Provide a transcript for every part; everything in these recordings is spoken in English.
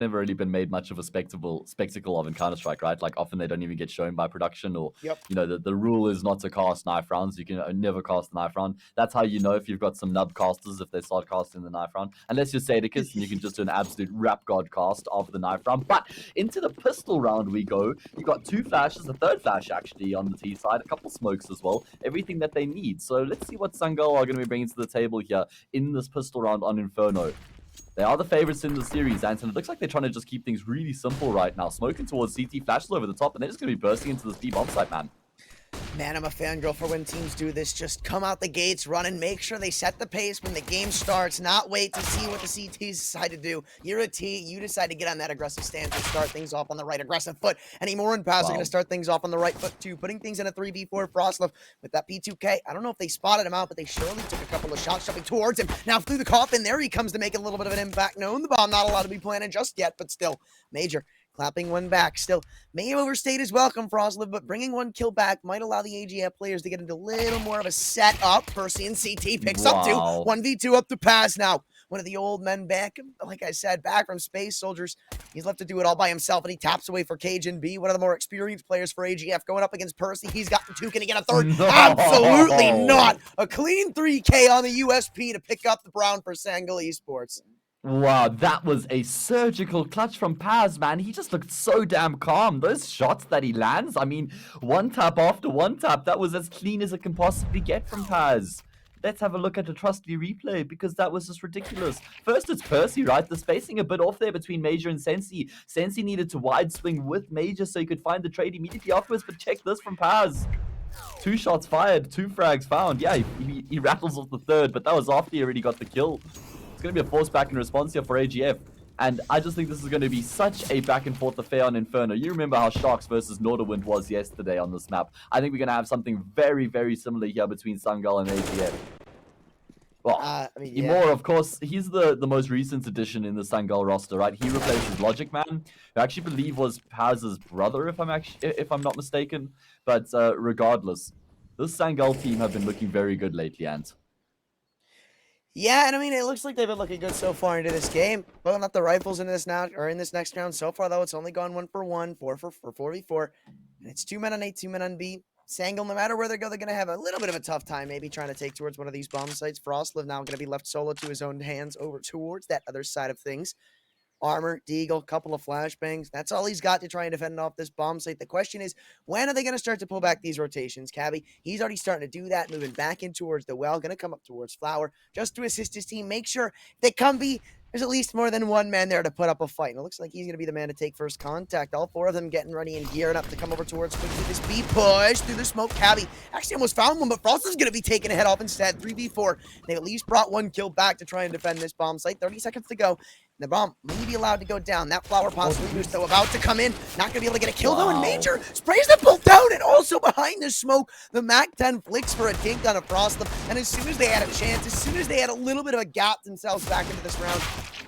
never really been made much of a spectacle of in Counter-Strike, right? Like often they don't even get shown by production, or Yep. you know, the rule is not to cast knife rounds. You can never cast a knife round. That's how you know if you've got some nub casters if they start casting the knife round. Unless you're Sadicus and you can just do an absolute rap god cast of the knife round. But into the pistol round we go. You got 2 flashes, a 3rd flash actually on the T side, a couple smokes as well. Everything that they need. So let's see what SANGAL are going to be bringing to the table here in this pistol round on Inferno. They are the favorites in the series, Anton. It looks like they're trying to just keep things really simple right now. Smoking towards CT, flashes over the top, and they're just going to be bursting into this B bomb site, man. Man, I'm a fangirl for when teams do this. Just come out the gates, run, and make sure they set the pace when the game starts. Not wait to see what the CTs decide to do. You're a T. You decide to get on that aggressive stance and start things off on the right aggressive foot. Any more in pass are going to start things off on the right foot, too. Putting things in a 3v4 Frostlove with that P2K. I don't know if they spotted him out, but they surely took a couple of shots jumping towards him. Now through the coffin, there he comes to make a little bit of an impact. Known the bomb not allowed to be planted just yet, but still. Major clapping one back. Still, may have overstayed his welcome, Frostlove, but bringing one kill back might allow the AGF players to get into a little more of a setup. Percy and CT picks up 2. 1v2 up to pass now. One of the old men back, like I said, back from Space Soldiers. He's left to do it all by himself, and he taps away for Cajun B, one of the more experienced players for AGF, going up against Percy. He's gotten 2. Can he get a 3rd? No. Absolutely not. A clean 3K on the USP to pick up the Brown for SANGAL Esports. Wow, that was a surgical clutch from Paz, man. He just looked so damn calm. Those shots that he lands, I mean, one tap after one tap, that was as clean as it can possibly get from Paz. Let's have a look at the trustly replay, because that was just ridiculous. First, it's Percy, right? The spacing a bit off there between Major and Sensi. Sensi needed to wide swing with Major so he could find the trade immediately afterwards, but check this from Paz. 2 shots fired, 2 frags found. Yeah, he rattles off the 3rd, but that was after he already got the kill. It's going to be a force back in response here for AGF. And I just think this is going to be such a back and forth affair on Inferno. You remember how Sharks versus Norderwind was yesterday on this map. I think we're going to have something very, very similar here between SANGAL and AGF. Well, Imor, of course, he's the most recent addition in the SANGAL roster, right? He replaces Logic Man, who I actually believe was Paz's brother, if I'm not mistaken. But regardless, this SANGAL team have been looking very good lately, Ant. Yeah, and I mean, it looks like they've been looking good so far into this game. Pulling up the rifles in this next round. So far, though, it's only gone 1 for 1, 4 for 4v4. And it's 2 men on A, 2 men on B. SANGAL, no matter where they go, they're going to have a little bit of a tough time maybe trying to take towards one of these bomb sites. Frostlove now going to be left solo to his own hands over towards that other side of things. Armor, Deagle, couple of flashbangs. That's all he's got to try and defend off this bomb site. The question is, when are they going to start to pull back these rotations? Cabby, he's already starting to do that, moving back in towards the well, going to come up towards Flower, just to assist his team. Make sure they come be. There's at least more than one man there to put up a fight. And it looks like he's going to be the man to take first contact. All 4 of them getting ready and gearing up to come over towards quickly this B push through the smoke. Cabby actually almost found one, but Frost is going to be taking a head off instead. 3v4. They at least brought 1 kill back to try and defend this bomb site. 30 seconds to go. The bomb may be allowed to go down. That flower possibly boost, though, about to come in. Not going to be able to get a kill, though, and Major sprays the bolt down, and also behind the smoke, the MAC-10 flicks for a dink on a Frostlove, and as soon as they had a chance, as soon as they had a little bit of a gap themselves back into this round,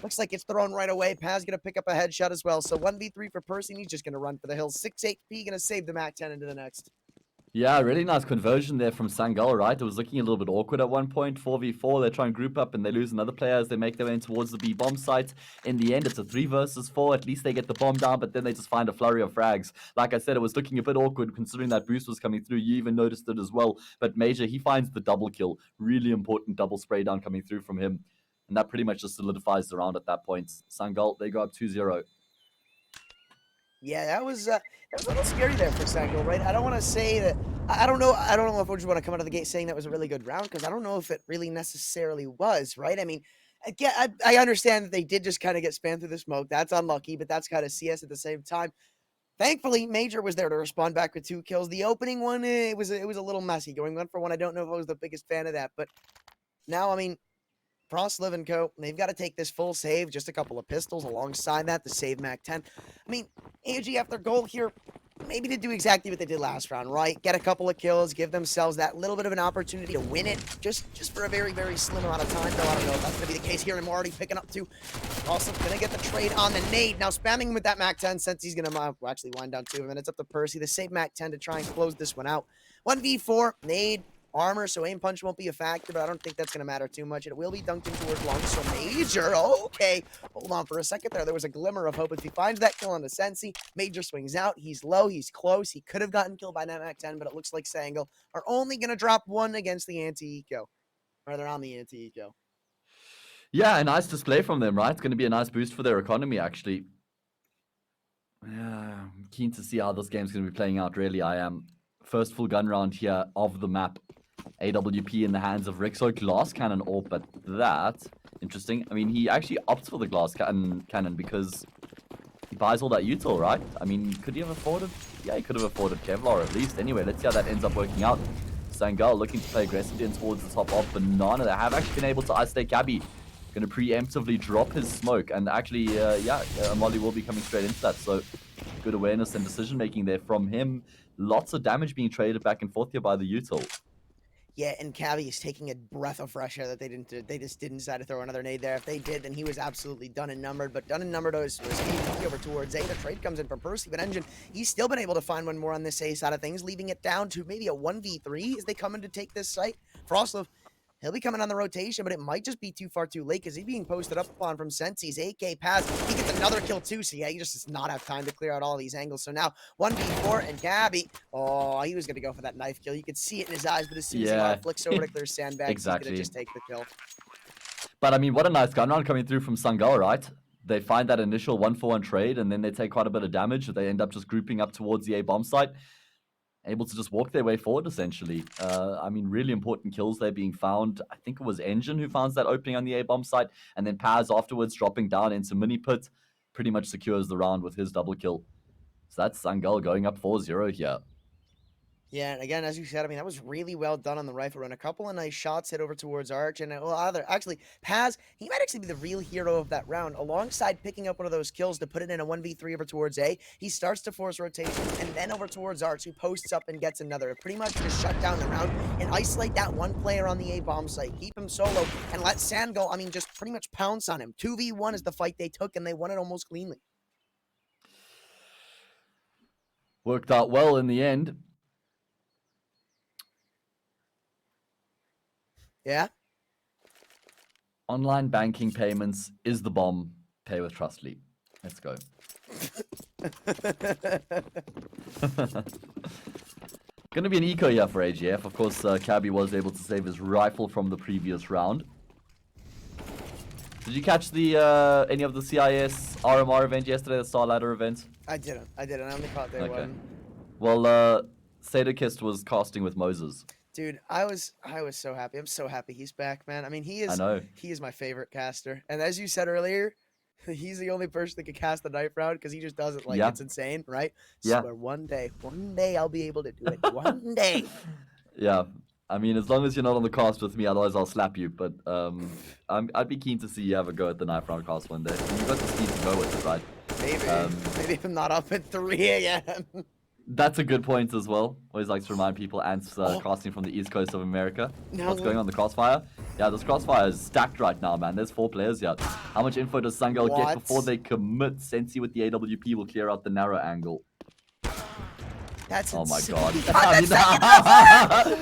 looks like it's thrown right away. Paz going to pick up a headshot as well, so 1v3 for Percy, and he's just going to run for the hills. 6 HP, going to save the MAC-10 into the next. Yeah, really nice conversion there from SANGAL, right? It was looking a little bit awkward at one point. 4v4, they try and group up and they lose another player as they make their way in towards the B bomb site. In the end, it's a 3 versus 4. At least they get the bomb down, but then they just find a flurry of frags. Like I said, it was looking a bit awkward considering that boost was coming through. You even noticed it as well. But Major, he finds the double kill. Really important double spray down coming through from him. And that pretty much just solidifies the round at that point. SANGAL, they go up 2-0. Yeah, that was a little scary there for SANGAL, right? I don't want to say that. I don't know if we just want to come out of the gate saying that was a really good round, because I don't know if it really necessarily was, right? I mean, again, I understand that they did just kind of get spammed through the smoke. That's unlucky, but that's kind of CS at the same time. Thankfully, Major was there to respond back with 2 kills. The opening one, it was a little messy. Going 1 for 1, I don't know if I was the biggest fan of that, but now, I mean, Frostlove and Co., they've got to take this full save, just a couple of pistols alongside that to save MAC-10. I mean, AGF, their goal here, maybe to do exactly what they did last round, right? Get a couple of kills, give themselves that little bit of an opportunity to win it, just for a very, very slim amount of time, though. I don't know if that's going to be the case here, and we're already picking up 2. Also, going to get the trade on the nade. Now, spamming with that MAC-10, since he's going to actually wind down 2, and then it's up to Percy, the save MAC-10 to try and close this one out. 1v4, nade. armor, so aim punch won't be a factor, but I don't think that's going to matter too much. It will be dunked in towards long, so Major, okay. Hold on for a second there. There was a glimmer of hope. If he finds that kill on the Sensi, Major swings out. He's low. He's close. He could have gotten killed by NetMac10, but it looks like SANGAL are only going to drop one against the anti-eco. Or they're on the anti-eco. Yeah, a nice display from them, right? It's going to be a nice boost for their economy, actually. Yeah, I'm keen to see how this game's going to be playing out, really. I am. First full gun round here of the map. AWP in the hands of Rixo. Glass cannon AWP at that. Interesting. I mean, he actually opts for the glass cannon because he buys all that util, right? I mean, could he have afforded? Yeah, he could have afforded Kevlar at least. Anyway, let's see how that ends up working out. SANGAL looking to play aggressively and towards the top of Banana. They have actually been able to isolate Gabby. Going to preemptively drop his smoke. And actually, Molly will be coming straight into that. So good awareness and decision making there from him. Lots of damage being traded back and forth here by the util. Yeah, and Cabby is taking a breath of fresh air that they didn't do. They just didn't decide to throw another nade there. If they did, then he was absolutely done and numbered. But done and numbered was over towards A. The trade comes in from Percy, but Engine, he's still been able to find one more on this A side of things, leaving it down to maybe a 1v3 as they come in to take this site. Frostlove, he'll be coming on the rotation, but it might just be too far too late because he's being posted up upon from Sensi's AK pass. He gets another kill too, so yeah, he just does not have time to clear out all these angles. So now 1v4 and Gabby, oh, he was going to go for that knife kill. You could see it in his eyes, but as soon as he flicks over to clear sandbags, exactly. He's going to just take the kill. But I mean, what a nice gun round coming through from SANGAL, right? They find that initial 1-for-1 trade, and then they take quite a bit of damage. They end up just grouping up towards the A bomb site, able to just walk their way forward, essentially. I mean, really important kills there being found. I think it was Engine who found that opening on the A bomb site, and then Paz afterwards dropping down into Mini Pit, pretty much secures the round with his double kill. So that's SANGAL going up 4-0 here. Yeah, and again, as you said, I mean, that was really well done on the rifle run. A couple of nice shots hit over towards Arch, and actually, Paz, he might actually be the real hero of that round. Alongside picking up one of those kills to put it in a 1v3 over towards A, he starts to force rotation, and then over towards Arch, who posts up and gets another. Pretty much just shut down the round and isolate that one player on the A bomb site. Keep him solo, and let SANGAL, I mean, just pretty much pounce on him. 2v1 is the fight they took, and they won it almost cleanly. Worked out well in the end. Yeah? Online banking payments is the bomb. Pay with Trustly. Let's go. Gonna be an eco here for AGF. Of course, Cabby was able to save his rifle from the previous round. Did you catch the any of the CIS RMR event yesterday, the Star Ladder event? I didn't. I only caught their one. Well, Sadokist was casting with Moses. Dude, I was so happy. I'm so happy he's back, man. I mean, he is my favorite caster. And as you said earlier, he's the only person that can cast the knife round because he just does it like it's insane, right? Yeah. So one day I'll be able to do it. One day. Yeah. I mean, as long as you're not on the cast with me, otherwise I'll slap you. But I'd be keen to see you have a go at the knife round cast one day. You've got the speed to go with it, right? Maybe if I'm not up at 3 a.m. That's a good point as well. Always like to remind people, Ant's casting from the east coast of America. What's going on the crossfire? Yeah, this crossfire is stacked right now, man. There's 4 players here. How much info does SANGAL get before they commit? Sensi with the AWP will clear out the narrow angle. That's oh my insane. god.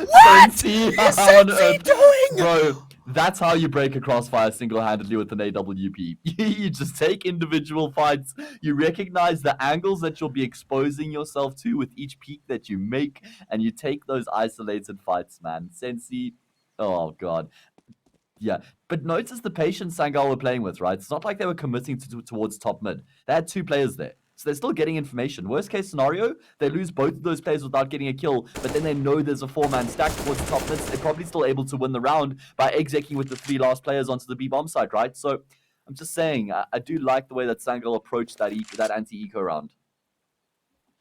What Sensi, is Sensi doing? Bro, that's how you break a crossfire single-handedly with an AWP. You just take individual fights. You recognize the angles that you'll be exposing yourself to with each peek that you make, and you take those isolated fights, man. Sensi, oh god. Yeah, but notice the patience SANGAL were playing with, right? It's not like they were committing towards top mid. They had 2 players there. So they're still getting information. Worst case scenario, they lose both of those players without getting a kill, but then they know there's a 4-man stack towards the top mids. They're probably still able to win the round by executing with the 3 last players onto the B bomb site, right? So I'm just saying, I do like the way that SANGAL approached that anti-eco round.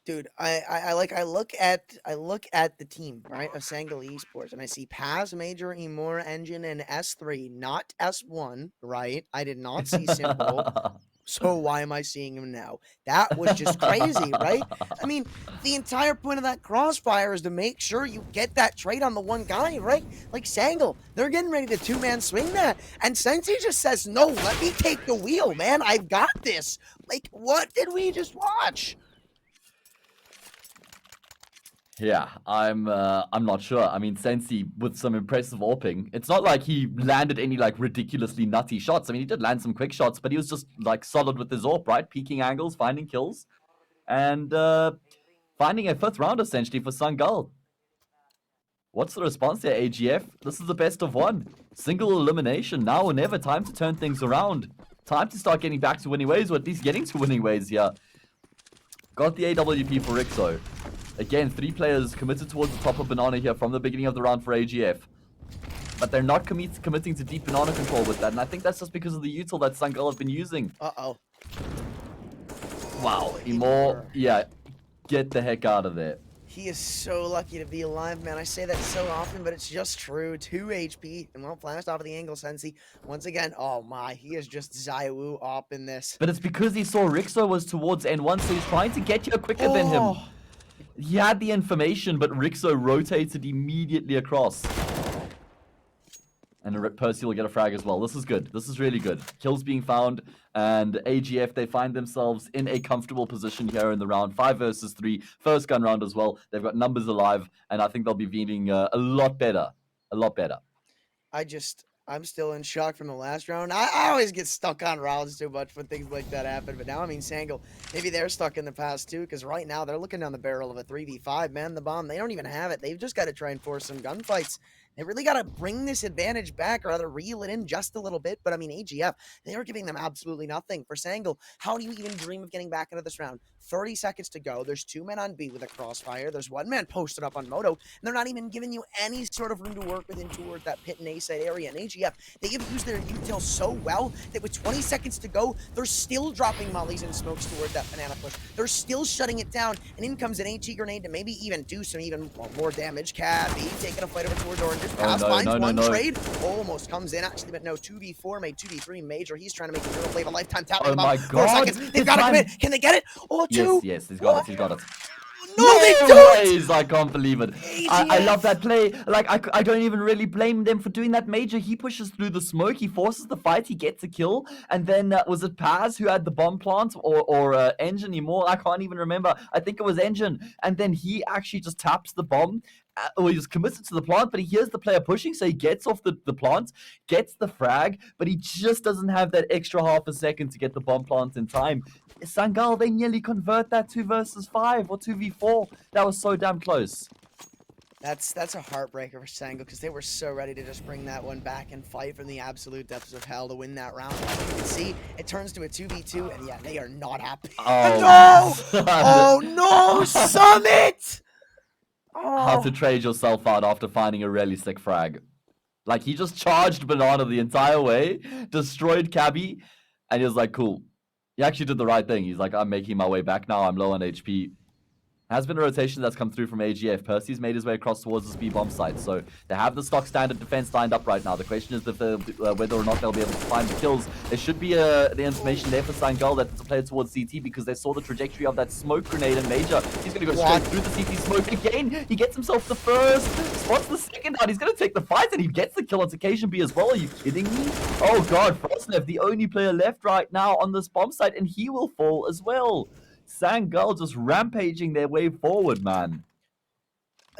Dude, I look at the team, right, of SANGAL Esports, and I see Paz, Major, Emor, Engine, and S3, not S1, right? I did not see Simple. So why am I seeing him now? That was just crazy, right? I mean, the entire point of that crossfire is to make sure you get that trade on the one guy, right? Like SANGAL, they're getting ready to 2-man swing that. And Sensi just says, no, let me take the wheel, man. I've got this. Like, what did we just watch? Yeah, I'm not sure. I mean, Sensi with some impressive AWPing. It's not like he landed any like ridiculously nutty shots. I mean, he did land some quick shots, but he was just like solid with his AWP, right? Peeking angles, finding kills, and finding a 5th round essentially for SANGAL. What's the response there, AGF? This is the best of one. Single elimination, now or never. Time to turn things around. Time to start getting back to winning ways, or at least getting to winning ways here. Got the AWP for Rixo. Again, 3 players committed towards the top of Banana here from the beginning of the round for AGF. But they're not committing to deep Banana control with that, and I think that's just because of the util that SANGAL have been using. Uh-oh. Wow, Imor, yeah, get the heck out of there. He is so lucky to be alive, man. I say that so often, but it's just true. 2 HP, and well, flashed off of the angle, Sensi. Once again, oh my, he is just Zaiwu op in this. But it's because he saw Rixo was towards N1, so he's trying to get here quicker than him. He had the information, but Rixo rotated immediately across. And Percy will get a frag as well. This is good. This is really good. Kills being found, and AGF, they find themselves in a comfortable position here in the round. 5 versus 3. First gun round as well. They've got numbers alive, and I think they'll be feeling a lot better. A lot better. I'm still in shock from the last round. I always get stuck on rounds too much when things like that happen. But now, I mean, SANGAL, maybe they're stuck in the past too, because right now they're looking down the barrel of a 3v5, man. The bomb, they don't even have it. They've just got to try and force some gunfights. They really got to bring this advantage back, or rather reel it in just a little bit. But I mean, AGF, they are giving them absolutely nothing. For SANGAL, how do you even dream of getting back into this round? 30 seconds to go. There's 2 men on B with a crossfire. There's 1 man posted up on Moto, and they're not even giving you any sort of room to work within toward that pit and A side area. And AGF, they have used their util so well that with 20 seconds to go, they're still dropping mollies and smokes toward that banana push. They're still shutting it down, and in comes an HE grenade to maybe even do some even more damage. Cabby taking a fight over towards Orange. Pass finds one trade. Almost comes in, actually, but no. 2v4 made 2v3 Major. He's trying to make a hero play of a lifetime. Tapping my about God. 4 seconds. They've got to commit. Can they get it? Oh, 2. Yes, he's got it. He's got it. No, they don't! I can't believe it. I love that play. Like, I don't even really blame them for doing that. Major, he pushes through the smoke. He forces the fight. He gets a kill. And then, was it Paz who had the bomb plant? Or Engine anymore? I can't even remember. I think it was Engine. And then he actually just taps the bomb. He was committed to the plant, but he hears the player pushing, so he gets off the plant, gets the frag, but he just doesn't have that extra half a second to get the bomb plant in time. SANGAL, they nearly convert that 2 versus 5 or 2v4. That was so damn close. That's a heartbreaker for SANGAL, because they were so ready to just bring that one back and fight from the absolute depths of hell to win that round. As you can see, it turns to a 2v2, and yeah, they are not happy. Oh, no! Oh no, Summit! How to trade yourself out after finding a really sick frag. Like, he just charged Banana the entire way, destroyed Cabby, and he was like, cool. He actually did the right thing. He's like, I'm making my way back now. I'm low on HP. Has been a rotation that's come through from AGF. Percy's made his way across towards the speed bomb site. So they have the stock standard defense lined up right now. The question is whether or not they'll be able to find the kills. There should be the information there for SANGAL that it's a player towards CT, because they saw the trajectory of that smoke grenade, and Major, he's going to go straight through the CT smoke again. He gets himself the first, spots the second out. He's going to take the fight, and he gets the kill on Occasion B as well. Are you kidding me? Oh god, Frostlev, the only player left right now on this bomb site, and he will fall as well. SANGAL just rampaging their way forward, man.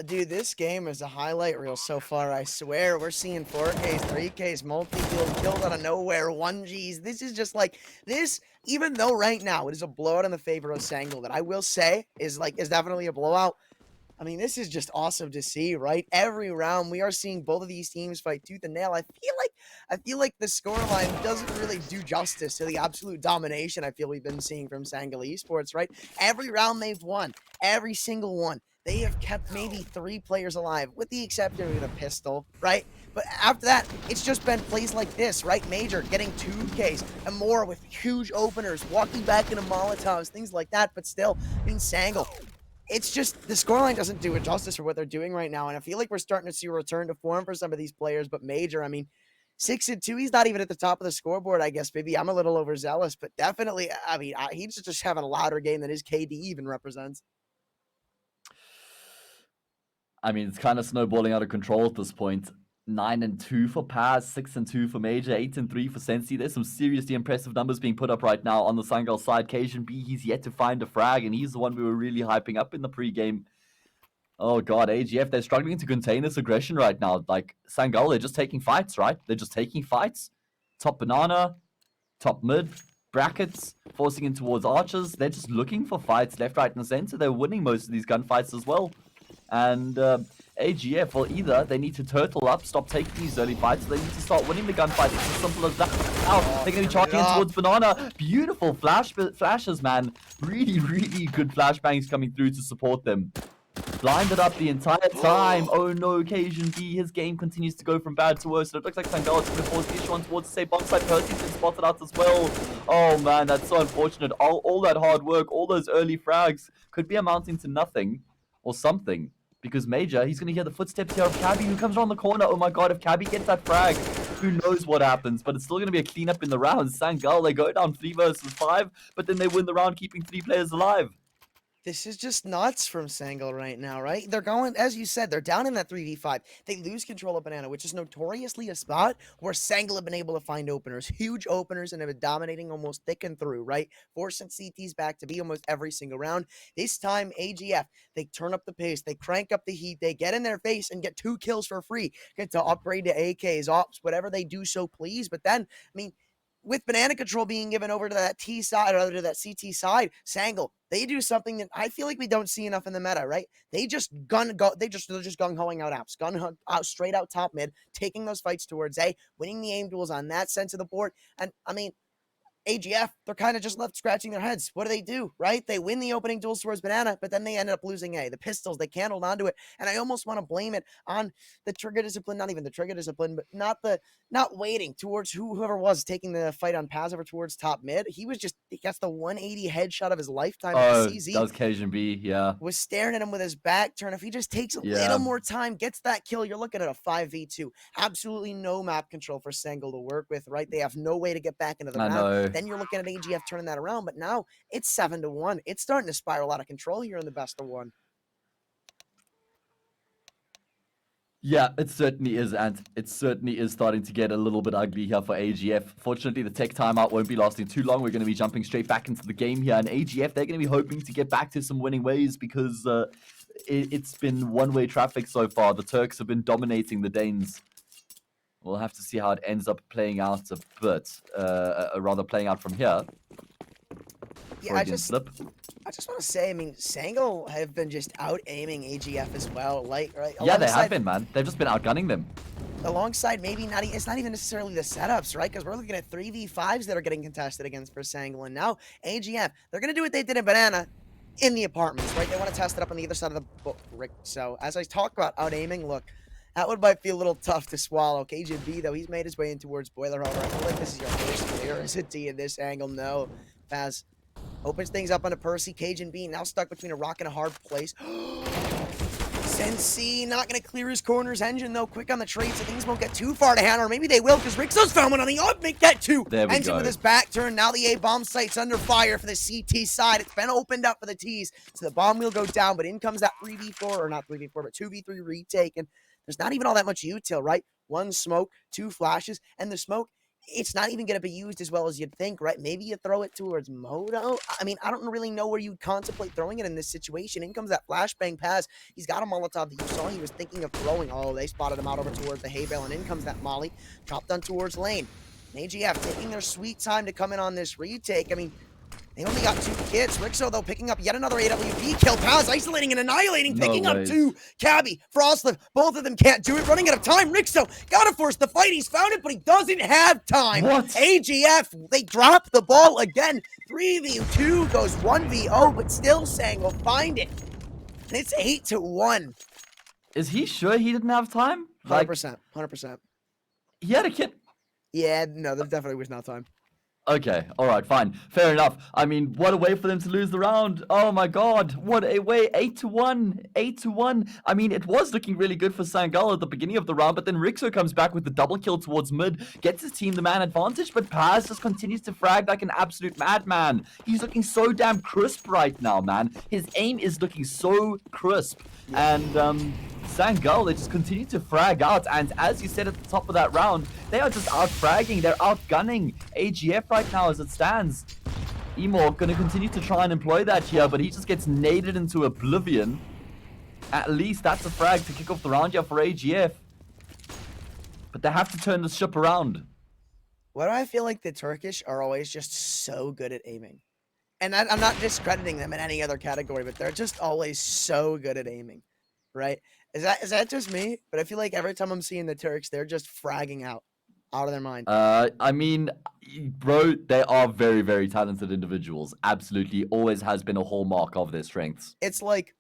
Dude, this game is a highlight reel so far, I swear. We're seeing 4Ks, 3Ks, multi-kills, kills out of nowhere, 1Gs. This is just like, this, even though right now it is a blowout in the favor of SANGAL, that I will say is definitely a blowout. I mean, this is just awesome to see, right? Every round, we are seeing both of these teams fight tooth and nail. I feel like the scoreline doesn't really do justice to the absolute domination I feel we've been seeing from SANGAL Esports, right? Every round they've won, every single one. They have kept maybe 3 players alive, with the exception of the pistol, right? But after that, it's just been plays like this, right? Major getting 2Ks and more with huge openers, walking back into Molotovs, things like that. But still, I mean, SANGAL, it's just, the scoreline doesn't do it justice for what they're doing right now. And I feel like we're starting to see a return to form for some of these players. But Major, I mean, 6-2, he's not even at the top of the scoreboard, I guess. Maybe I'm a little overzealous, but definitely, I mean, he's just having a louder game than his KD even represents. I mean, it's kind of snowballing out of control at this point. 9-2 for Paz, 6-2 for Major, 8-3 for Sensi. There's some seriously impressive numbers being put up right now on the SANGAL side. Cajun B, he's yet to find a frag, and he's the one we were really hyping up in the pregame. Oh god, AGF, they're struggling to contain this aggression right now. Like, SANGAL, they're just taking fights, right? They're just taking fights. Top banana, top mid, brackets, forcing in towards archers. They're just looking for fights left, right, and center. They're winning most of these gunfights as well. And AGF, well, either they need to turtle up, stop taking these early fights, or they need to start winning the gunfights. It's as simple as that. Now, they're going to be charging in towards banana. Beautiful flashes, man. Really, really good flashbangs coming through to support them. Blinded up the entire time. Oh no, Cajun B, his game continues to go from bad to worse. So it looks like SANGAL is going to force the issue on towards the same bomb side. Percy's been spotted out as well. Oh man, that's so unfortunate. All that hard work, all those early frags could be amounting to nothing or something. Because Major, he's going to hear the footsteps here of Cabby, who comes around the corner. Oh my god, if Cabby gets that frag, who knows what happens. But it's still going to be a cleanup in the round. SANGAL, they go down 3 versus 5, but then they win the round, keeping 3 players alive. This is just nuts from SANGAL right now, right? They're going, as you said, they're down in that 3v5. They lose control of banana, which is notoriously a spot where SANGAL have been able to find openers, huge openers, and have been dominating almost thick and through, right? Forcing CTs back to be almost every single round. This time, AGF, they turn up the pace, they crank up the heat, they get in their face and get 2 kills for free. Get to upgrade to AKs, ops, whatever they do so please. But then, I mean, with banana control being given over to that T side, or to that CT side, SANGAL, they do something that I feel like we don't see enough in the meta, right? They're just gung-hoing out apps, out straight out top mid, taking those fights towards A, winning the aim duels on that sense of the board. And I mean, AGF, they're kind of just left scratching their heads. What do, right? They win the opening duels towards banana, but then they ended up losing A. The pistols, they can't hold on to it. And I almost want to blame it on the trigger discipline, not even the trigger discipline, but not waiting towards whoever was taking the fight on Paz over towards top mid. He gets the 180 headshot of his lifetime. Oh, CZ that was Cajun B, yeah. was staring at him with his back turn. If he just takes a little more time, gets that kill, you're looking at a 5v2. Absolutely no map control for SANGAL to work with, right? They have no way to get back into the round. Know. Then you're looking at AGF turning that around, but now it's 7-1. It's starting to spiral out of control here in the best of 1. Yeah, it certainly is, and it certainly is starting to get a little bit ugly here for AGF. Fortunately, the tech timeout won't be lasting too long. We're going to be jumping straight back into the game here, and AGF, they're going to be hoping to get back to some winning ways because it's been one-way traffic so far. The Turks have been dominating the Danes. We'll have to see how it ends up playing out a bit, rather playing out from here. Yeah, I just want to say, I mean, SANGAL have been just out-aiming AGF as well. Like, right? Yeah, they have been, man. They've just been outgunning them. Alongside maybe it's not even necessarily the setups, right? Because we're looking at 3v5s that are getting contested against for SANGAL. And now AGF, they're going to do what they did in Banana in the apartments, right? They want to test it up on the other side of the book. So as I talk about out-aiming, look, that one might be a little tough to swallow. KJB, though, he's made his way in towards Boiler. However, I feel like this is your first clear as a D in this angle. No. Faz opens things up onto Percy. Cajun B now stuck between a rock and a hard place. Sensi not going to clear his corners. Engine, though, quick on the trade, so things won't get too far to hand, or maybe they will, because Rixo's found one on the up. Make that 2. Engine with his back turn. Now the A-bomb site's under fire for the CT side. It's been opened up for the Ts, so the bomb will go down, but in comes that 3v4, or not 3v4, but 2v3 retake, and there's not even all that much util, right? 1 smoke, 2 flashes, and the smoke, it's not even going to be used as well as you'd think, right? Maybe you throw it towards Moto. I mean, I don't really know where you'd contemplate throwing it in this situation. In comes that flashbang pass. He's got a Molotov that you saw he was thinking of throwing. Oh, they spotted him out over towards the hay bale, and in comes that Molly. Dropped on towards lane. And AGF taking their sweet time to come in on this retake. I mean, they only got 2 kits. Rixo, though, picking up yet another AWP kill. Paz isolating and annihilating, picking up 2. Cabby, Frostlift, both of them can't do it. Running out of time. Rixo, gotta force the fight. He's found it, but he doesn't have time. What? AGF, they drop the ball again. 3v2 goes 1v0, but still saying we'll find it. And it's 8-1. Is he sure he didn't have time? 100%. 100%. He had a kit. Yeah, no, there definitely was no time. Okay, alright, fine. Fair enough. I mean, what a way for them to lose the round. Oh my god, what a way. 8-1. 8-1. I mean, it was looking really good for SANGAL at the beginning of the round, but then Rixo comes back with the double kill towards mid, gets his team the man advantage, but Paz just continues to frag like an absolute madman. He's looking so damn crisp right now, man. His aim is looking so crisp. And, SANGAL, they just continue to frag out, and as you said at the top of that round, they are just out-fragging, they're outgunning AGF right now as it stands. Emor gonna continue to try and employ that here, but he just gets naded into oblivion. At least that's a frag to kick off the round here for AGF. But they have to turn the ship around. Why do I feel like the Turkish are always just so good at aiming? And I'm not discrediting them in any other category, but they're just always so good at aiming, right? Is that just me? But I feel like every time I'm seeing the Turks, they're just fragging out of their mind. I mean, bro, they are very, very talented individuals. Absolutely, always has been a hallmark of their strengths. It's like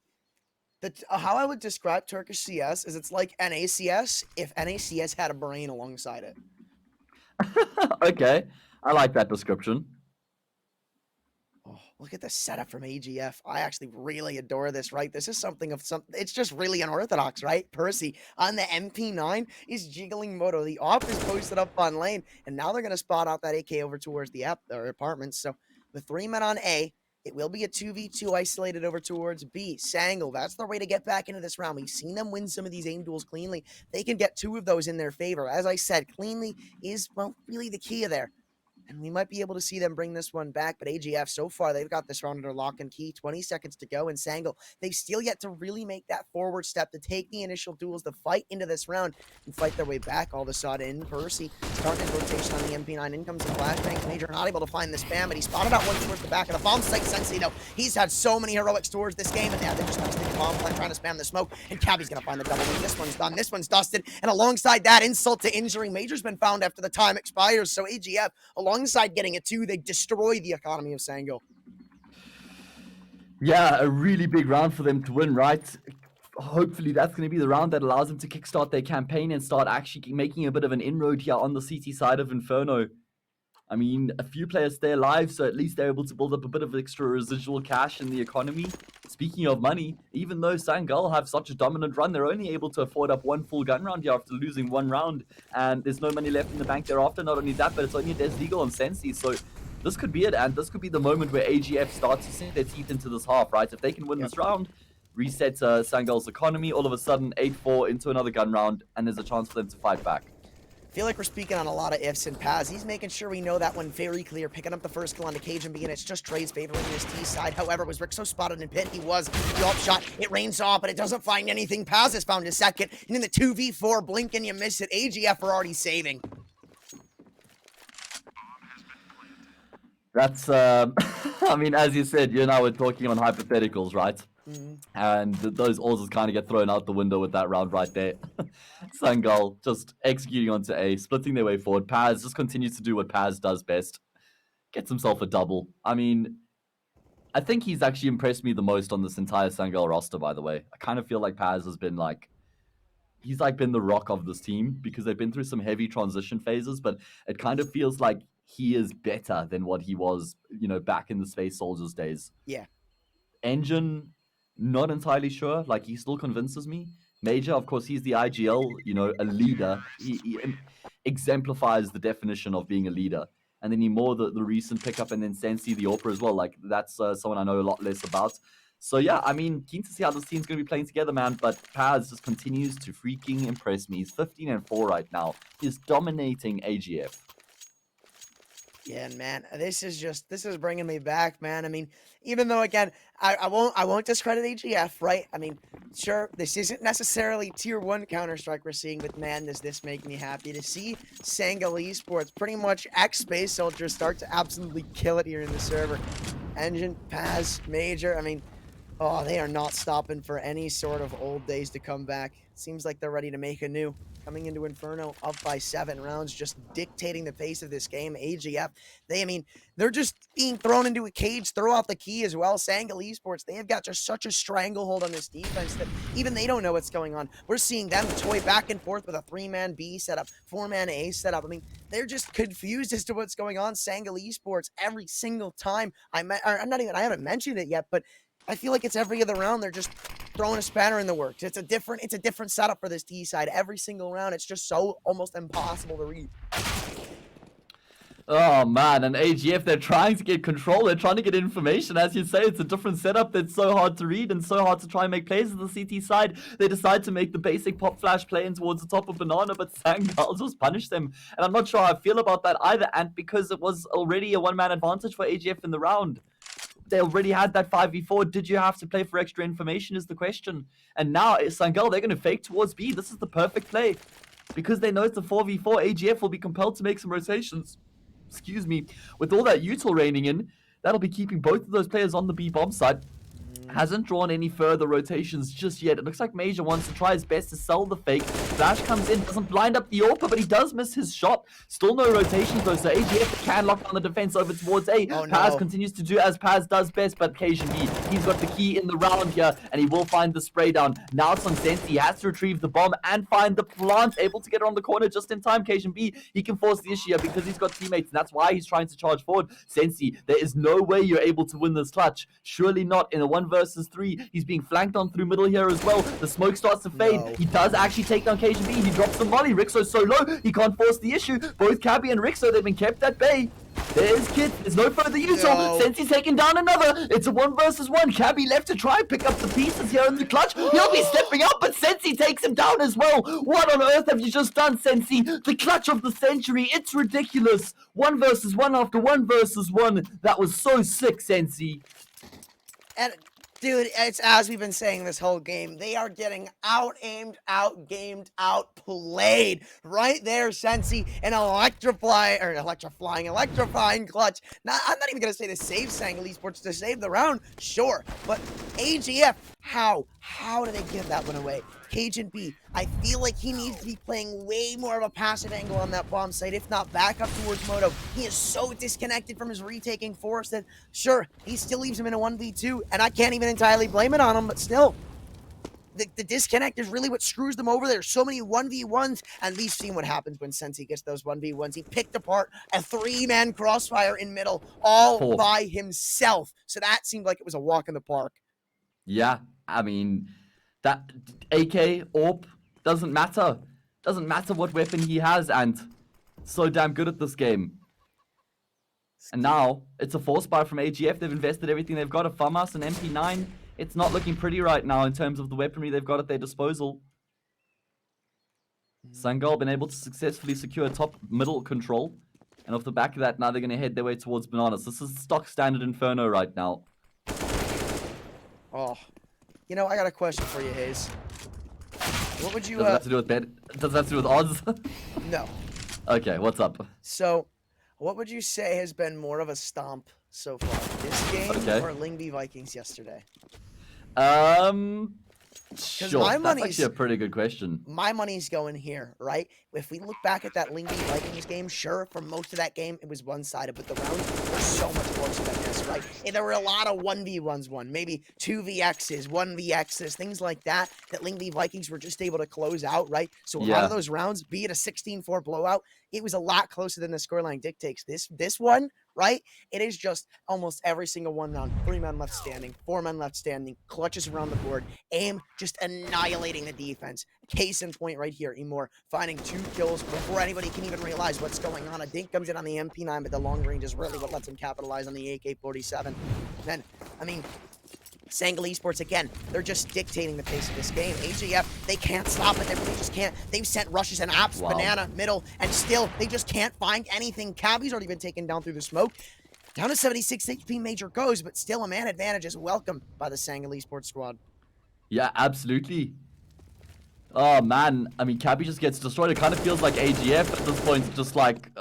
how I would describe Turkish CS is it's like NACS if NACS had a brain alongside it. Okay, I like that description. Oh, look at the setup from AGF. I actually really adore this, right? This is something of it's just really unorthodox, right? Percy on the MP9 is jiggling moto. The op is posted up on lane, and now they're going to spot out that AK over towards the apartments. So with 3 men on A, it will be a 2v2 isolated over towards B. Sangal, that's their way to get back into this round. We've seen them win some of these aim duels cleanly. They can get 2 of those in their favor. As I said, cleanly is, well, really the key there. And we might be able to see them bring this one back. But AGF, so far, they've got this round under lock and key. 20 seconds to go. And Sangal, they've still yet to really make that forward step to take the initial duels, to fight into this round and fight their way back. All of a sudden, Percy starting his rotation on the MP9. In comes the flashbang. Major not able to find the spam, but he spotted out one towards the back of the bomb site. Sensei, though, he's had so many heroics towards this game. And now they're just dusting the bomb plant, trying to spam the smoke. And Cabby's going to find the double win. This one's done. This one's dusted. And alongside that, insult to injury, Major's been found after the time expires. So AGF, alongside getting a 2, they destroy the economy of Sangal. Yeah, a really big round for them to win, right? Hopefully that's going to be the round that allows them to kickstart their campaign and start actually making a bit of an inroad here on the CT side of Inferno. I mean, a few players stay alive, so at least they're able to build up a bit of extra residual cash in the economy. Speaking of money, even though SANGAL have such a dominant run, they're only able to afford up 1 full gun round here after losing 1 round, and there's no money left in the bank thereafter. Not only that, but it's only a Des Legal on Sensi, so this could be it, and this could be the moment where AGF starts to sink their teeth into this half, right? If they can win this round, reset SANGAL's economy, all of a sudden 8-4 into another gun round, and there's a chance for them to fight back. I feel like we're speaking on a lot of ifs and Paz. He's making sure we know that one very clear, picking up the first kill on the cage and being it's just Trey's favoring his T side. However, was Rixo spotted in pit? He was. The op shot, it rains off, but it doesn't find anything. Paz has found his second, and in the 2v4, blink and you miss it. AGF are already saving. That's, I mean, as you said, you and I were talking on hypotheticals, right? And those ores kind of get thrown out the window with that round right there. SANGAL just executing onto A, splitting their way forward. Paz just continues to do what Paz does best. Gets himself a double. I mean, I think he's actually impressed me the most on this entire SANGAL roster, by the way. I kind of feel like Paz has been like, he's like been the rock of this team because they've been through some heavy transition phases, but it kind of feels like he is better than what he was, you know, back in the Space Soldiers days. Yeah. Engine, not entirely sure. Like, he still convinces me. Major, of course, he's the IGL, you know, a leader. He exemplifies the definition of being a leader. And then more the recent pickup, and then Sensi the Orpa as well. Like, that's someone I know a lot less about. So, yeah, I mean, keen to see how this team's going to be playing together, man. But Paz just continues to freaking impress me. He's 15-4 right now. He's dominating AGF. Yeah, man, this is bringing me back, man. I mean, even though, again, I won't discredit AGF, right? I mean, sure, this isn't necessarily tier 1 Counter-Strike we're seeing, but man, does this make me happy to see SANGAL Esports, pretty much ex-Space Soldiers, start to absolutely kill it here in the server. Engine, Paz, Major, I mean, oh, they are not stopping for any sort of old days to come back. Seems like they're ready to make a new. Coming into Inferno, up by 7 rounds, just dictating the pace of this game. AGF, they're just being thrown into a cage, throw out the key as well. SANGAL Esports, they have got just such a stranglehold on this defense that even they don't know what's going on. We're seeing them toy back and forth with a 3-man B setup, 4-man A setup. I mean, they're just confused as to what's going on. SANGAL Esports, every single time I haven't mentioned it yet, but I feel like it's every other round they're just throwing a spanner in the works. It's a different setup for this T side every single round. It's just so almost impossible to read. Oh man, and AGF, they're trying to get control, they're trying to get information. As you say, it's a different setup that's so hard to read and so hard to try and make plays on the CT side. They decide to make the basic pop flash play in towards the top of Banana, but SANGAL just punished them. And I'm not sure how I feel about that either, and because it was already a 1-man advantage for AGF in the round. They already had that 5v4. Did you have to play for extra information is the question. And now SANGAL, they're going to fake towards B. This is the perfect play. Because they know it's a 4v4, AGF will be compelled to make some rotations. Excuse me. With all that util raining in, that'll be keeping both of those players on the B bomb side. Hasn't drawn any further rotations just yet. It looks like Major wants to try his best to sell the fake. Flash comes in, doesn't blind up the AWP, but he does miss his shot. Still no rotations though, so AGF can lock down the defense over towards A. Oh, Paz no. continues to do as Paz does best, but Cajun B, he's got the key in the round here, and he will find the spray down. Now it's on Sensi. He has to retrieve the bomb and find the plant, able to get around the corner just in time. Cajun B, he can force the issue here because he's got teammates, and that's why he's trying to charge forward. Sensi, there is no way you're able to win this clutch. Surely not in a 1 versus 3. He's being flanked on through middle here as well. The smoke starts to fade. No. He does actually take down Cajun B. He drops the molly. Rixo's so low, he can't force the issue. Both Cabby and Rixo, they've been kept at bay. There's Kid. There's no further util. No. Sensi's taking down another. It's a 1 versus 1. Cabby left to try and pick up the pieces here in the clutch. He'll be stepping up, but Sensi takes him down as well. What on earth have you just done, Sensi? The clutch of the century. It's ridiculous. 1 versus 1 after 1 versus 1. That was so sick, Sensi. And dude, it's as we've been saying this whole game. They are getting out-aimed, out-gamed, outplayed. Right there, Sensi, an electrifying clutch. I'm not even going to say to save SANGAL Esports, to save the round, sure. But AGF, how? How do they give that one away? Cajun B, I feel like he needs to be playing way more of a passive angle on that bomb site, if not back up towards Moto. He is so disconnected from his retaking force that, sure, he still leaves him in a 1v2, and I can't even entirely blame it on him, but still, the disconnect is really what screws them over. There's so many 1v1s, and we've seen what happens when Sensi gets those 1v1s. He picked apart a 3-man crossfire in middle all by himself, so that seemed like it was a walk in the park. Yeah, I mean, that AK, AWP, doesn't matter. Doesn't matter what weapon he has, and so damn good at this game. And now, it's a force buy from AGF. They've invested everything they've got. A FAMAS, an MP9. It's not looking pretty right now in terms of the weaponry they've got at their disposal. SANGAL been able to successfully secure top middle control. And off the back of that, now they're going to head their way towards Bananas. This is stock standard Inferno right now. Oh, you know, I got a question for you, Hayes. What would you? Does it have to do with bed? Does it have to do with odds? No. Okay, what's up? So, what would you say has been more of a stomp so far, this game or Lingby Vikings yesterday? Sure. That's actually a pretty good question. My money's going here, right? If we look back at that Lingby Vikings game, sure, for most of that game, it was one-sided, but the rounds were so much closer than this, right? And there were a lot of 1v1s won, maybe 2vx's, 1vx's, things like that, that Lingby Vikings were just able to close out, right? So a lot of those rounds, be it a 16-4 blowout, it was a lot closer than the scoreline dictates. This one, right? It is just almost every single one round. 3 men left standing, 4 men left standing, clutches around the board, aim just annihilating the defense. Case in point right here, Emor finding 2 kills before anybody can even realize what's going on. A dink comes in on the MP9, but the long range is really what lets him capitalize on the AK-47. Then, I mean, SANGAL Esports, again, they're just dictating the pace of this game. AGF, they can't stop it. They really just can't. They've sent rushes and apps, banana, middle, and still, they just can't find anything. Cabby's already been taken down through the smoke. Down to 76 HP Major goes, but still a man advantage is welcomed by the SANGAL Esports squad. Yeah, absolutely. Oh, man. I mean, Cabby just gets destroyed. It kind of feels like AGF at this point. Just like,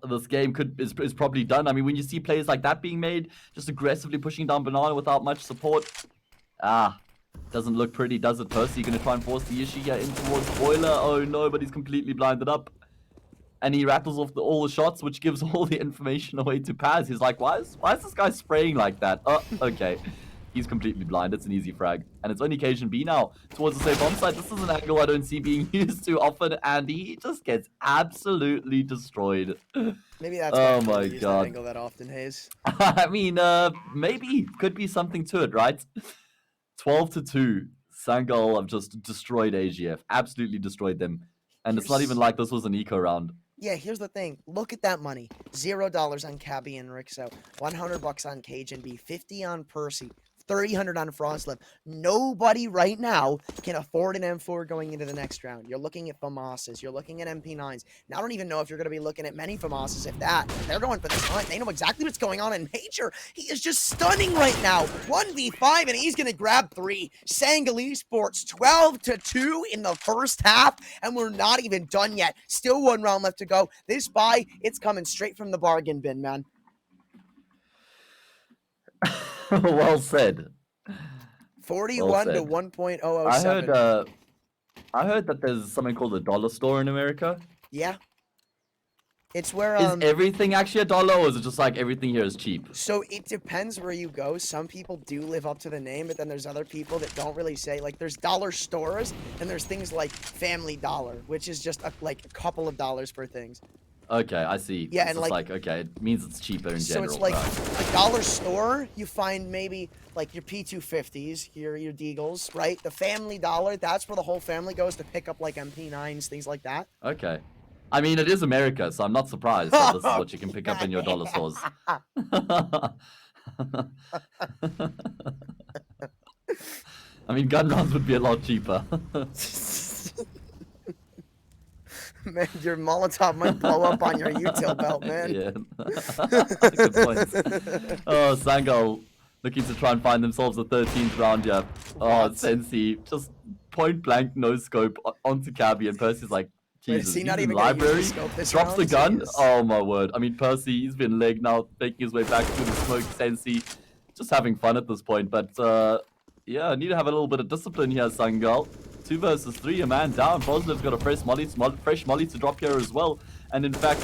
this game is probably done. I mean, when you see plays like that being made, just aggressively pushing down Banana without much support. Doesn't look pretty, does it, Percy? Going to try and force the issue here in towards Boiler. Oh, no, but he's completely blinded up. And he rattles off all the shots, which gives all the information away to Paz. He's like, why is this guy spraying like that? Oh, okay. He's completely blind. It's an easy frag. And it's only Cajun B now towards the safe bomb site. This is an angle I don't see being used too often. And he just gets absolutely destroyed. Maybe that's why my use that angle that often, Hayes. I mean, maybe. Could be something to it, right? 12-2. SANGAL have just destroyed AGF. Absolutely destroyed them. And it's not even like this was an eco round. Yeah, here's the thing. Look at that money. $0 on Cabby and Rixo. $100 on Cajun B. 50 on Percy. 300 on Frostliv. Nobody right now can afford an M4 going into the next round. You're looking at FAMASs. You're looking at MP9s. Now, I don't even know if you're going to be looking at many FAMASs, if that. They're going for this hunt. They know exactly what's going on in Major. He is just stunning right now. 1v5, and he's going to grab 3. SANGAL Esports 12-2 in the first half, and we're not even done yet. Still 1 round left to go. This buy, it's coming straight from the bargain bin, man. Well said. 41 to 1.007. I heard that there's something called a dollar store in America. Yeah. It's where Is everything actually $1, or is it just like everything here is cheap? So it depends where you go. Some people do live up to the name, but then there's other people that don't really say. Like, there's dollar stores, and there's things like Family Dollar, which is just like a couple of dollars for things. Okay, I see. Yeah, it's and like okay, it means it's cheaper in general. So it's like right? a dollar store, you find maybe like your P250s, your Deagles, right? The Family Dollar, that's where the whole family goes to pick up like MP9s, things like that. Okay. I mean, it is America, so I'm not surprised that this is what you can pick up in your dollar stores. I mean, gun rounds would be a lot cheaper. Man, your Molotov might blow up on your util belt, man. Yeah. Good point. Oh, SANGAL looking to try and find themselves a 13th round here. Oh, Sensi, just point blank, no scope onto Cabby, and Percy's like, Jesus, Wait, he's not in even library, this drops round? the gun. Jeez. Oh my word. I mean, Percy, he's been legged now, making his way back through the smoke. Sensi, just having fun at this point. But yeah, need to have a little bit of discipline here, SANGAL. 2 versus 3, a man down. Frostliv's got a fresh molly to drop here as well. And in fact,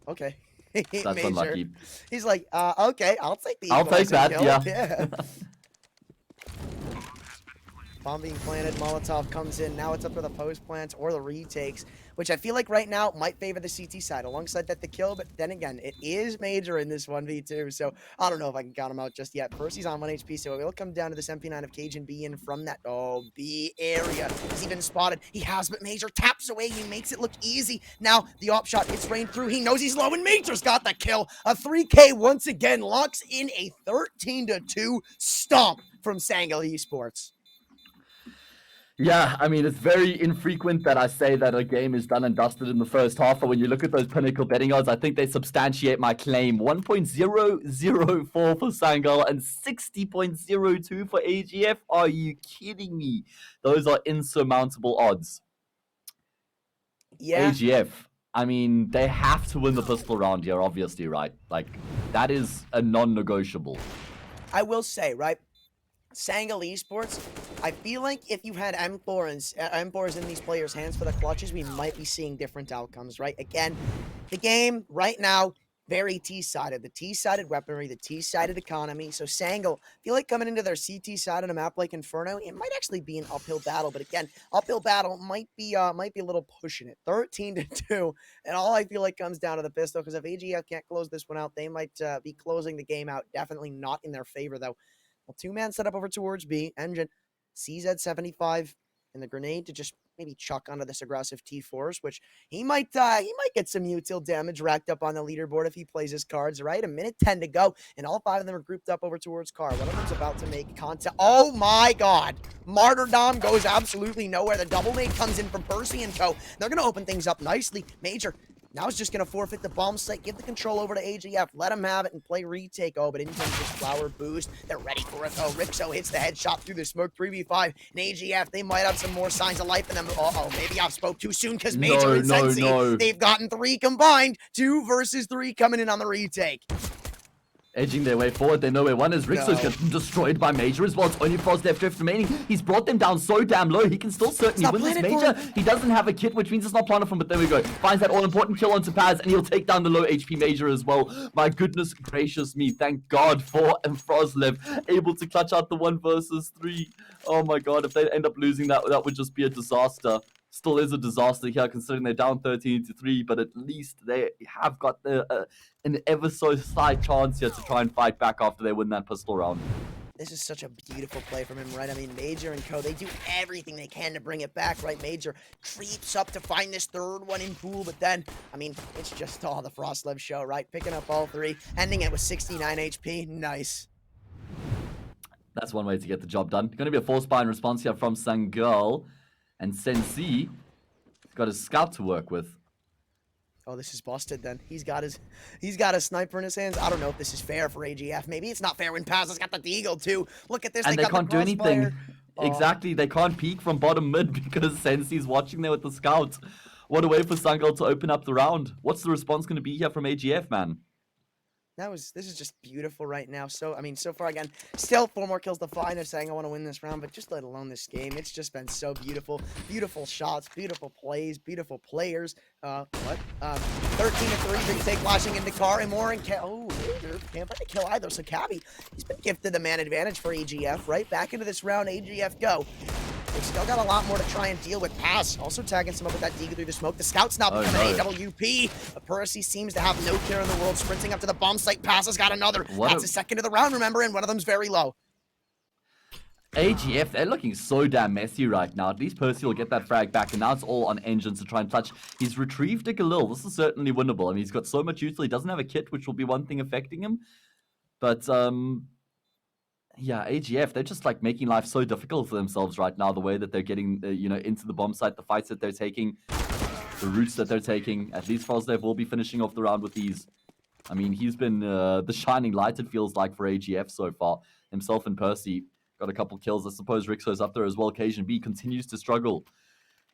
Okay. That's unlucky. He's like, okay, I'll take the I'll take that, kill. yeah. Bomb being planted, Molotov comes in. Now it's up to the post plants or the retakes, which I feel like right now might favor the CT side. Alongside that, the kill, but then again, it is Major in this 1v2, so I don't know if I can count him out just yet. Percy's on 1 HP, so it'll come down to this MP9 of Cajun B in from that, B area. He's even spotted. He has, but Major taps away. He makes it look easy. Now, the op shot gets rained through. He knows he's low, and Major's got the kill. A 3K once again locks in a 13-2 stomp from SANGAL Esports. Yeah, I mean, it's very infrequent that I say that a game is done and dusted in the first half, but when you look at those Pinnacle betting odds, I think they substantiate my claim. 1.004 for SANGAL and 60.02 for AGF. Are you kidding me? Those are insurmountable odds. Yeah. AGF, I mean, they have to win the pistol round here, obviously, right? Like, that is a non-negotiable. I will say, right? SANGAL Esports, I feel like if you had M4s in these players' hands for the clutches, we might be seeing different outcomes, right? Again, the game right now, very T-sided. The T-sided weaponry, the T-sided economy. So SANGAL, I feel like coming into their CT side on a map like Inferno, it might actually be an uphill battle. But again, uphill battle might be a little pushing it. 13-2, and all I feel like comes down to the pistol. Because if AGF can't close this one out, they might be closing the game out. Definitely not in their favor though. Well, 2-man set up over towards B. Engine, CZ75, and the grenade to just maybe chuck onto this aggressive T4s, which he might get some util damage racked up on the leaderboard if he plays his cards right. 1:10 to go, and all 5 of them are grouped up over towards car. One of them's about to make contact. Oh my God! Martyrdom goes absolutely nowhere. The double nade comes in from Percy and co. They're going to open things up nicely. Major. Now he's just going to forfeit the bomb site, give the control over to AGF, let him have it, and play retake. Oh, but in comes this flower boost. They're ready for it, though. Rixo hits the headshot through the smoke, 3v5. And AGF, they might have some more signs of life in them. Uh-oh, maybe I spoke too soon, because Major and Sensi, they've gotten 3 combined. 2 versus 3 coming in on the retake. Edging their way forward, they know where one is. Rixo's getting destroyed by Major as well. It's only Frost left remaining. He's brought them down so damn low. He can still certainly win this Major. He doesn't have a kit, which means it's not planted for him, but there we go. Finds that all-important kill onto Paz, and he'll take down the low HP Major as well. My goodness gracious me. Thank God for Frostlev able to clutch out the 1 versus 3. Oh my God, if they end up losing that, that would just be a disaster. Still is a disaster here, considering they're down 13-3, but at least they have got an ever so slight chance here to try and fight back after they win that pistol round. This is such a beautiful play from him, right? I mean, Major and co, they do everything they can to bring it back, right? Major creeps up to find this 3rd one in pool, but then, I mean, it's just all the Frostlev show, right? Picking up all 3, ending it with 69 HP. Nice. That's one way to get the job done. Going to be a force bind response here from SANGAL. And Sensi got his scout to work with. Oh, this is busted then. He's got a sniper in his hands. I don't know if this is fair for AGF. Maybe it's not fair when Paz has got the deagle too. Look at this. And they can't do anything. Oh. Exactly. They can't peek from bottom mid because Sensi's watching there with the scout. What a way for SANGAL to open up the round. What's the response going to be here from AGF, man? This is just beautiful right now. So, I mean, so far, again, still 4 more kills to find. They're saying I want to win this round, but just let alone this game. It's just been so beautiful. Beautiful shots, beautiful plays, beautiful players. 13-3, big take flashing into car and more. And can't find a kill either. So, Cabby, he's been gifted the man advantage for AGF, right? Back into this round, AGF go. They've still got a lot more to try and deal with. Pass also tagging some up with that deagle through the smoke. The scout's now becoming AWP. Percy seems to have no care in the world, sprinting up to the bomb site. Pass has got another. That's a second of the round, remember, and one of them's very low. AGF, they're looking so damn messy right now. At least Percy will get that frag back, and now it's all on Engines to try and clutch. He's retrieved a Galil. This is certainly winnable. I mean, he's got so much util. He doesn't have a kit, which will be one thing affecting him. But, yeah, AGF, they're just like making life so difficult for themselves right now. The way that they're getting, into the bomb site, the fights that they're taking, the routes that they're taking. At least Frosdev will be finishing off the round with these. I mean, he's been the shining light, it feels like, for AGF so far. Himself and Percy got a couple kills. I suppose Rixo's up there as well. Cajun B continues to struggle.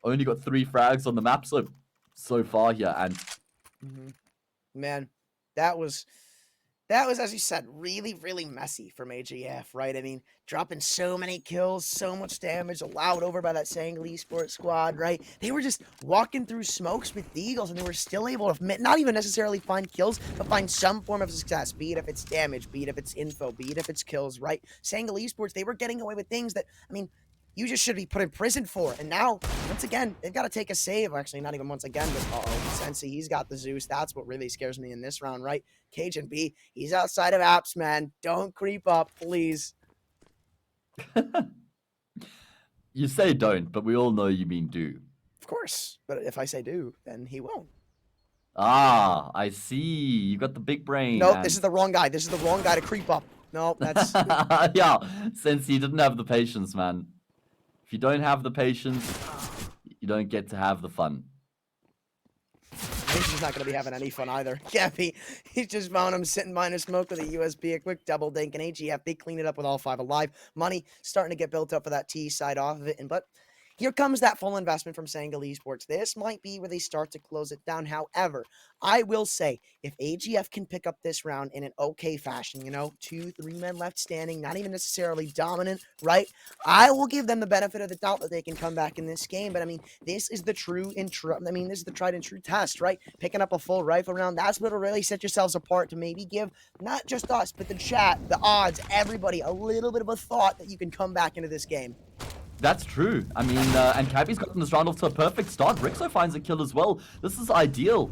Only got 3 frags on the map so far here. And man, that was, as you said, really, really messy from AGF, right? I mean, dropping so many kills, so much damage, allowed over by that SANGAL esports squad, right? They were just walking through smokes with the Eagles, and they were still able to not even necessarily find kills, but find some form of success, be it if it's damage, be it if it's info, be it if it's kills, right? SANGAL esports, they were getting away with things that, I mean, you just should be put in prison for. And now, once again, they've got to take a save. Actually, not even once again, but Sensi, he's got the Zeus. That's what really scares me in this round, right? Cajun B, he's outside of apps, man. Don't creep up, please. You say don't, but we all know you mean do. Of course. But if I say do, then he won't. Ah, I see. You got the big brain. Nope, this is the wrong guy. This is the wrong guy to creep up. No, that's... yeah, Sensi didn't have the patience, man. If you don't have the patience, you don't get to have the fun. He's not going to be having any fun either. Gappy, he's just found him sitting behind a smoke with a USB, a quick double dink, and AGF, they clean it up with all 5 alive. Money starting to get built up for that T side off of it, but here comes that full investment from SANGAL esports. This might be where they start to close it down. However, I will say, if AGF can pick up this round in an okay fashion, 2-3 men left standing, not even necessarily dominant, right? I will give them the benefit of the doubt that they can come back in this game. But I mean, this is the this is the tried and true test, right? Picking up a full rifle round, that's what'll really set yourselves apart to maybe give not just us, but the chat, the odds, everybody a little bit of a thought that you can come back into this game. That's true. I mean, and Cabby's gotten this round off to a perfect start. Rixo finds a kill as well. This is ideal.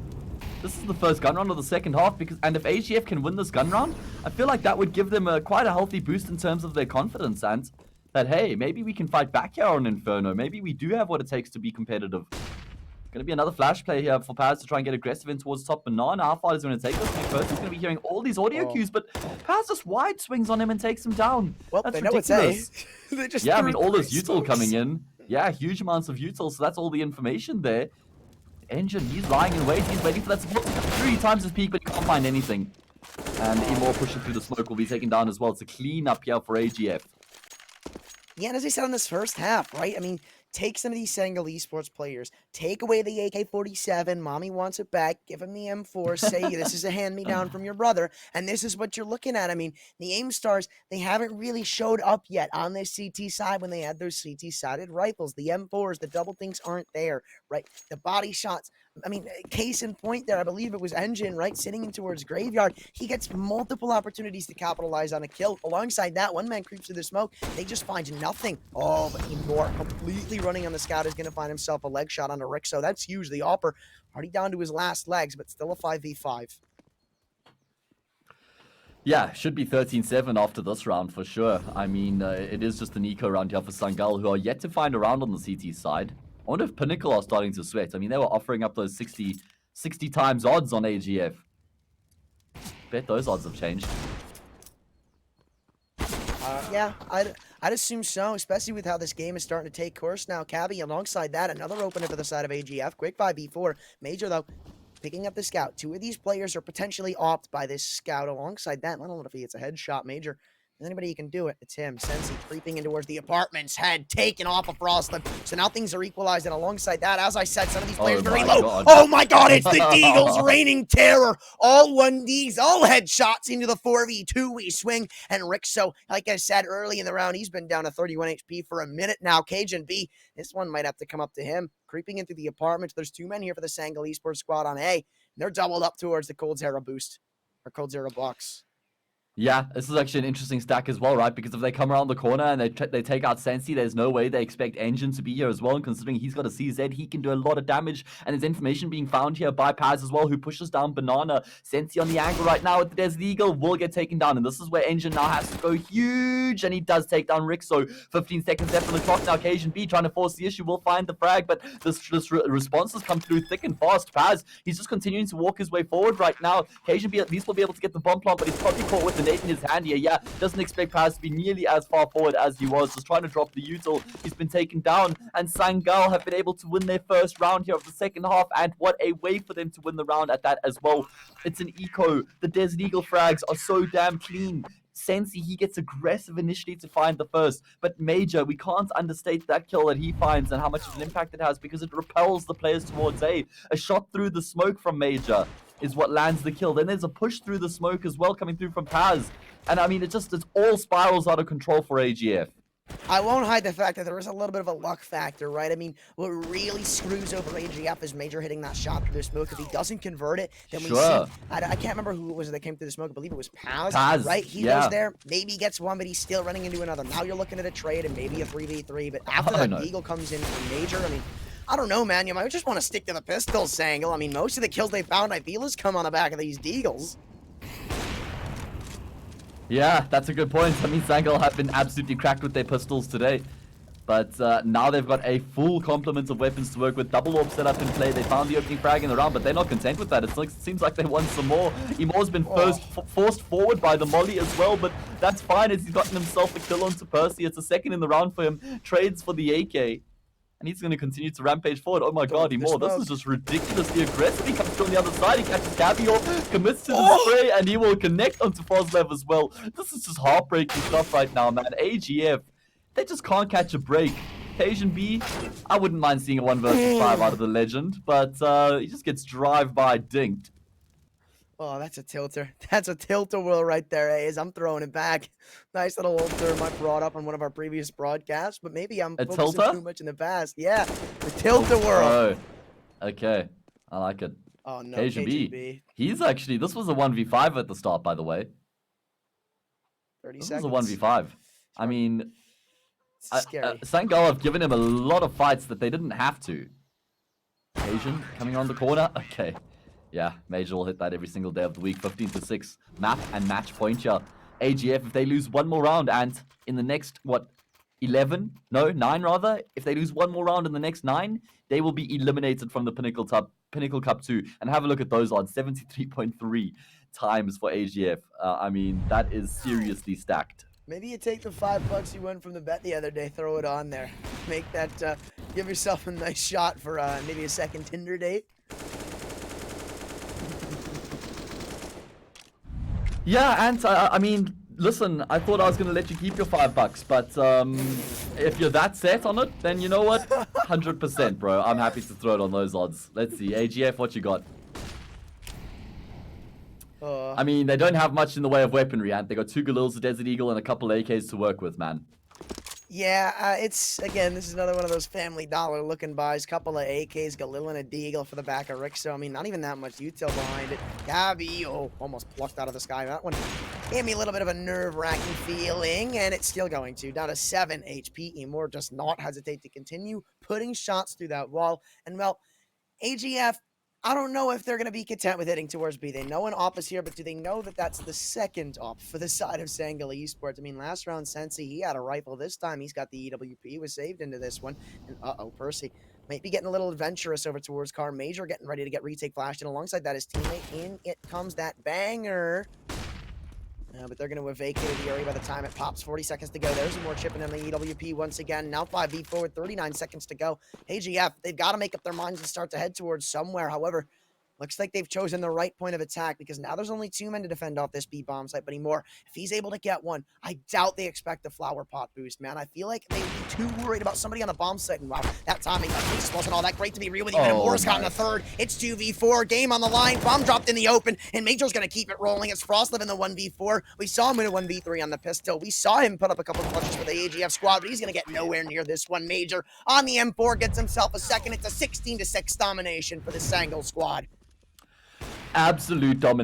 This is the first gun round of the second half, and if AGF can win this gun round, I feel like that would give them quite a healthy boost in terms of their confidence, and that, hey, maybe we can fight back here on Inferno. Maybe we do have what it takes to be competitive. Going to be another flash play here for Paz to try and get aggressive in towards top banana. How far is he going to take this thing first? He's going to be hearing all these audio cues, but Paz just wide swings on him and takes him down. Well, that's they know ridiculous. They just I mean, all this util coming in. Yeah, huge amounts of util, so that's all the information there. Engine, he's lying in wait. He's waiting for that support to come through. He times his peak, but he can't find anything. And Emor pushing through the smoke will be taken down as well. It's a clean up here for AGF. Yeah, and as I said in this first half, right? I mean, take some of these SANGAL esports players, take away the AK-47, mommy wants it back, give him the M4, say this is a hand-me-down from your brother, and this is what you're looking at. I mean, the aim stars, they haven't really showed up yet on this CT side when they had those CT-sided rifles. The M4s, the double thinks aren't there, right? The body shots, I mean, case in point there, I believe it was Engine, right, sitting in towards Graveyard. He gets multiple opportunities to capitalize on a kill. Alongside that, one man creeps through the smoke. They just find nothing. Oh, but Emor completely running on the scout is going to find himself a leg shot on a Rixo. That's huge. The Opper already down to his last legs, but still a 5v5. Yeah, should be 13-7 after this round for sure. I mean, it is just an eco round here for SANGAL, who are yet to find a round on the CT side. I wonder if PİNNACLE are starting to sweat. I mean, they were offering up those 60 times odds on AGF. Bet those odds have changed. Yeah, I'd assume so, especially with how this game is starting to take course now. Cabby, alongside that, another opener for the side of AGF. Quick 5v4. Major, though, picking up the scout. Two of these players are potentially opt by this scout. Alongside that, I don't know if he gets a headshot. Major, if anybody who can do it, it's him. Sensi creeping in towards the apartment's head, taken off of Frostlip. So now things are equalized, and alongside that, as I said, some of these players very low. God. Oh my God, it's the Deagles reigning terror. All 1Ds, all headshots into the 4v2 we swing. And Rixo, like I said early in the round, he's been down to 31 HP for a minute now. Cajun B, this one might have to come up to him. Creeping into the apartment. There's 2 men here for the Sangal Esports squad on A. They're doubled up towards the Cold Zero boost, or Cold Zero box. Yeah, this is actually an interesting stack as well, right? Because if they come around the corner and they take out Sensi, there's no way they expect Engine to be here as well. And considering he's got a CZ, he can do a lot of damage. And there's information being found here by Paz as well, who pushes down Banana. Sensi on the angle right now with the Desert Eagle will get taken down. And this is where Engine now has to go huge. And he does take down Rixo. 15 seconds left on the clock now. Cajun B trying to force the issue. Will find the frag, but this response has come through thick and fast. Paz, he's just continuing to walk his way forward right now. Cajun B at least will be able to get the bomb plant, but he's probably caught with the nade in his hand here. Yeah, doesn't expect Paz to be nearly as far forward as he was. Just trying to drop the util. He's been taken down, and Sangal have been able to win their first round here of the second half, and what a way for them to win the round at that as well. It's an eco. The Desert Eagle frags are so damn clean. Sensi, he gets aggressive initially to find the first, but Major, we can't understate that kill that he finds and how much of an impact it has, because it repels the players towards A. A shot through the smoke from Major is what lands the kill. Then there's a push through the smoke as well coming through from Paz. And I mean, it's all spirals out of control for AGF. I won't hide the fact that there is a little bit of a luck factor, right? I mean, what really screws over AGF is Major hitting that shot through the smoke. If he doesn't convert it, then we see... I can't remember who it was that came through the smoke. I believe it was Paz, right? He goes there. Maybe he gets one, but he's still running into another. Now you're looking at a trade and maybe a 3v3. But after that Eagle comes in from Major, I mean... I don't know, man. You might just want to stick to the pistols, Sangal. I mean, most of the kills they found, I feel, has come on the back of these Deagles. Yeah, that's a good point. I mean, Sangal have been absolutely cracked with their pistols today. But now they've got a full complement of weapons to work with. Double orb set up in play. They found the opening frag in the round, but they're not content with that. It seems like they want some more. Imor's been forced forward by the molly as well, but that's fine as he's gotten himself a kill onto Percy. It's a second in the round for him. Trades for the AK. And he's going to continue to rampage forward. Oh my God, Imor, this is just ridiculously aggressive. He comes through on the other side. He catches Gabby off, commits to the spray, and he will connect onto Froslev as well. This is just heartbreaking stuff right now, man. AGF, they just can't catch a break. Cajun B, I wouldn't mind seeing a 1 versus 5 out of the legend, but he just gets drive-by dinked. Oh, that's a tilter. That's a tilter whirl right there, A's. I'm throwing it back. Nice little old term I brought up on one of our previous broadcasts, but maybe I'm focusing too much in the past. Yeah, the tilter whirl. Okay, I like it. Oh, no, Cajun B. He's actually, this was a 1v5 at the start, by the way. 30 seconds. This was a 1v5. I mean, scary. Sangal have given him a lot of fights that they didn't have to. Cajun coming on the corner. Okay. Yeah, Major will hit that every single day of the week. 15-6 map and match point here. AGF, if they lose one more round, and in the next, 9 rather, if they lose one more round in the next 9, they will be eliminated from the Pinnacle Cup 2. And have a look at those odds, 73.3 times for AGF. I mean, that is seriously stacked. Maybe you take the $5 you won from the bet the other day, throw it on there. Make that, give yourself a nice shot for maybe a second Tinder date. Yeah, and I mean, listen, I thought I was going to let you keep your $5, but if you're that set on it, then you know what? 100%, bro. I'm happy to throw it on those odds. Let's see. AGF, what you got? I mean, they don't have much in the way of weaponry, and they got 2 Galils, a Desert Eagle, and a couple AKs to work with, man. Yeah, again, this is another one of those family dollar looking buys. Couple of AKs, Galil and a Deagle for the back of Rixo. I mean, not even that much util behind it. Gabby, almost plucked out of the sky. That one gave me a little bit of a nerve-wracking feeling, and it's still going to. Down to 7 HP. Emor does not hesitate to continue putting shots through that wall. And, well, AGF, I don't know if they're going to be content with heading towards B. They know an op is here, but do they know that that's the second op for the side of Sangal Esports? I mean, last round, Sensi, he had a rifle. This time, he's got the EWP. Was saved into this one. And, Percy might be getting a little adventurous over towards Car. Major getting ready to get retake flashed. And alongside that, his teammate. In it comes that banger. But they're going to have vacated the area by the time it pops. 40 seconds to go. There's more chipping in the EWP once again. Now 5v4 with 39 seconds to go. AGF, they've got to make up their minds and start to head towards somewhere. However, looks like they've chosen the right point of attack because now there's only 2 men to defend off this B bomb site. But anymore, if he's able to get one, I doubt they expect the flower pot boost, man. I feel like they'd be too worried about somebody on the bomb site. And wow, that timing, that pace wasn't all that great, to be real with you. Moore's gotten a third. It's 2v4, game on the line, bomb dropped in the open, and Major's going to keep it rolling. It's Frostliv in the 1v4. We saw him win a 1v3 on the pistol. We saw him put up a couple of clutches for the AGF squad, but he's going to get nowhere near this one. Major on the M4 gets himself a second. It's a 16-6 domination for the SANGAL squad. Absolute domination.